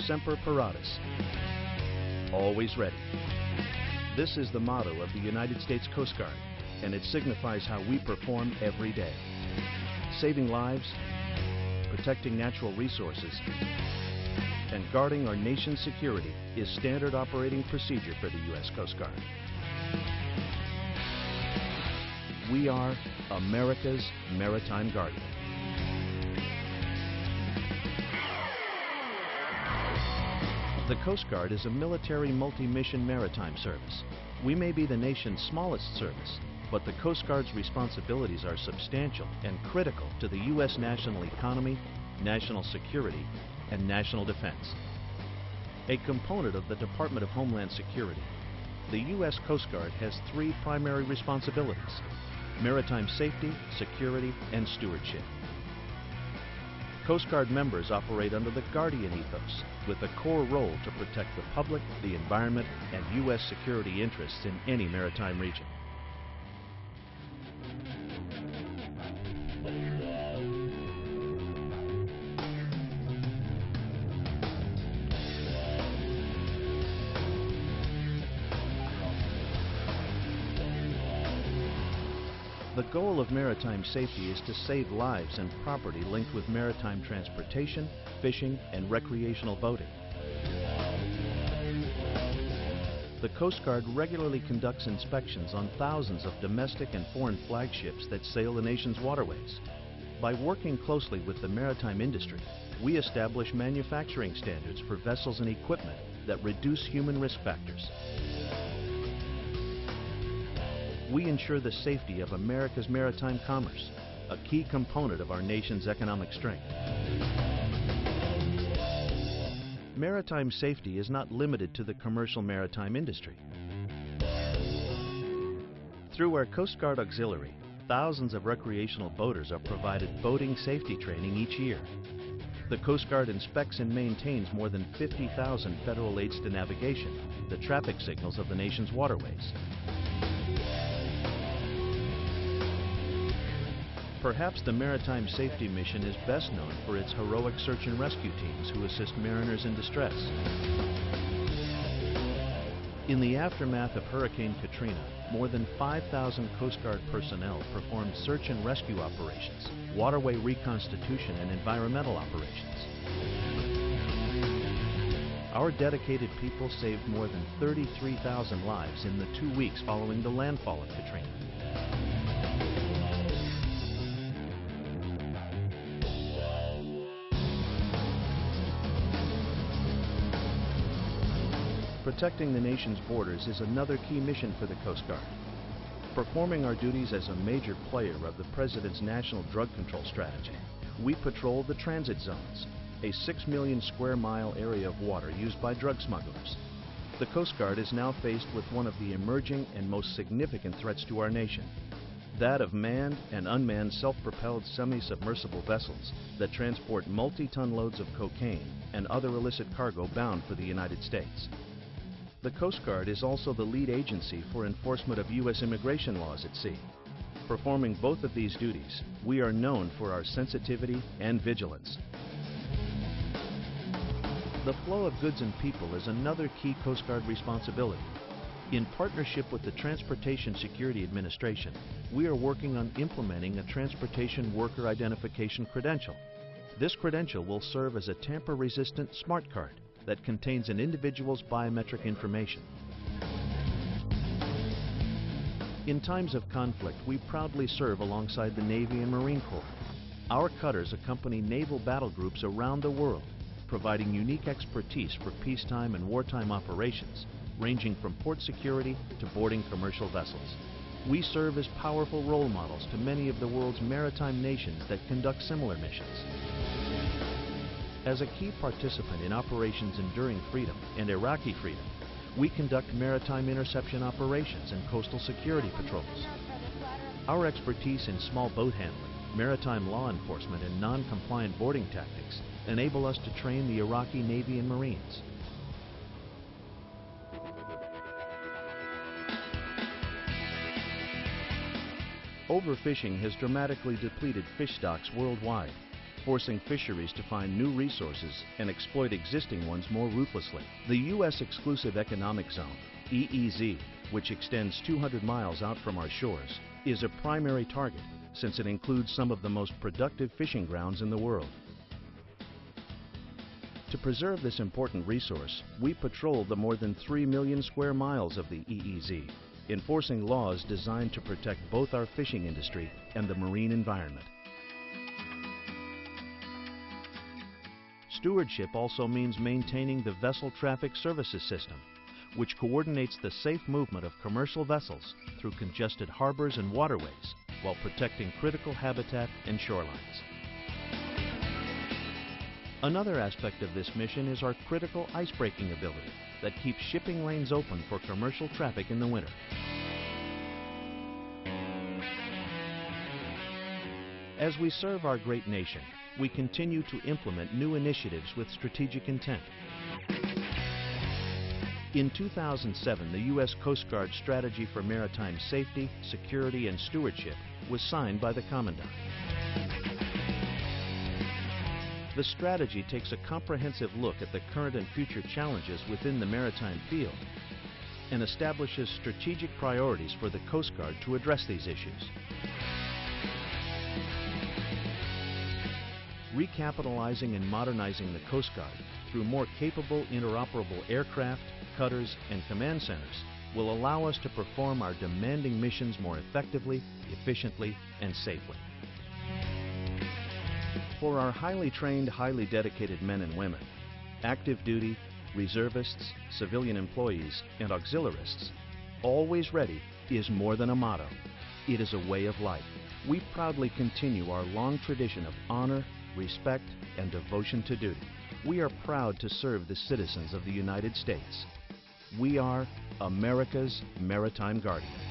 Semper Paratus, always ready. This is the motto of the United States Coast Guard, and it signifies how we perform every day. Saving lives, protecting natural resources, and guarding our nation's security is standard operating procedure for the U.S. Coast Guard. We are America's Maritime Guardian. The Coast Guard is a military multi-mission maritime service. We may be the nation's smallest service, but the Coast Guard's responsibilities are substantial and critical to the U.S. national economy, national security, and national defense. A component of the Department of Homeland Security, the U.S. Coast Guard has three primary responsibilities: maritime safety, security, and stewardship. Coast Guard members operate under the Guardian ethos, with a core role to protect the public, the environment, and U.S. security interests in any maritime region. The goal of maritime safety is to save lives and property linked with maritime transportation, fishing, and recreational boating. The Coast Guard regularly conducts inspections on thousands of domestic and foreign flagships that sail the nation's waterways. By working closely with the maritime industry, we establish manufacturing standards for vessels and equipment that reduce human risk factors. We ensure the safety of America's maritime commerce, a key component of our nation's economic strength. Maritime safety is not limited to the commercial maritime industry. Through our Coast Guard Auxiliary, thousands of recreational boaters are provided boating safety training each year. The Coast Guard inspects and maintains more than 50,000 federal aids to navigation, the traffic signals of the nation's waterways. Perhaps the Maritime Safety Mission is best known for its heroic search and rescue teams who assist mariners in distress. In the aftermath of Hurricane Katrina, more than 5,000 Coast Guard personnel performed search and rescue operations, waterway reconstitution, and environmental operations. Our dedicated people saved more than 33,000 lives in the 2 weeks following the landfall of Katrina. Protecting the nation's borders is another key mission for the Coast Guard. Performing our duties as a major player of the President's national drug control strategy, we patrol the transit zones, a 6 million square mile area of water used by drug smugglers. The Coast Guard is now faced with one of the emerging and most significant threats to our nation, that of manned and unmanned self-propelled semi-submersible vessels that transport multi-ton loads of cocaine and other illicit cargo bound for the United States. The Coast Guard is also the lead agency for enforcement of U.S. immigration laws at sea. Performing both of these duties, we are known for our sensitivity and vigilance. The flow of goods and people is another key Coast Guard responsibility. In partnership with the Transportation Security Administration, we are working on implementing a Transportation Worker Identification Credential. This credential will serve as a tamper-resistant smart card that contains an individual's biometric information. In times of conflict, we proudly serve alongside the Navy and Marine Corps. Our cutters accompany naval battle groups around the world, providing unique expertise for peacetime and wartime operations, ranging from port security to boarding commercial vessels. We serve as powerful role models to many of the world's maritime nations that conduct similar missions. As a key participant in Operations Enduring Freedom and Iraqi Freedom, we conduct maritime interception operations and coastal security patrols. Our expertise in small boat handling, maritime law enforcement, and non-compliant boarding tactics enable us to train the Iraqi Navy and Marines. Overfishing has dramatically depleted fish stocks worldwide. forcing fisheries to find new resources and exploit existing ones more ruthlessly. The U.S. Exclusive Economic Zone, EEZ, which extends 200 miles out from our shores, is a primary target since it includes some of the most productive fishing grounds in the world. To preserve this important resource, we patrol the more than 3 million square miles of the EEZ, enforcing laws designed to protect both our fishing industry and the marine environment. Stewardship also means maintaining the Vessel Traffic Services System, which coordinates the safe movement of commercial vessels through congested harbors and waterways while protecting critical habitat and shorelines. Another aspect of this mission is our critical ice-breaking ability that keeps shipping lanes open for commercial traffic in the winter. As we serve our great nation, we continue to implement new initiatives with strategic intent. In 2007, the U.S. Coast Guard Strategy for Maritime Safety, Security, and Stewardship was signed by the Commandant. The strategy takes a comprehensive look at the current and future challenges within the maritime field and establishes strategic priorities for the Coast Guard to address these issues. Recapitalizing and modernizing the Coast Guard through more capable, interoperable aircraft, cutters, and command centers will allow us to perform our demanding missions more effectively, efficiently, and safely. For our highly trained, highly dedicated men and women, active duty, reservists, civilian employees, and auxiliarists, always ready is more than a motto. It is a way of life. We proudly continue our long tradition of honor, respect, and devotion to duty. We are proud to serve the citizens of the United States. We are America's Maritime Guardian.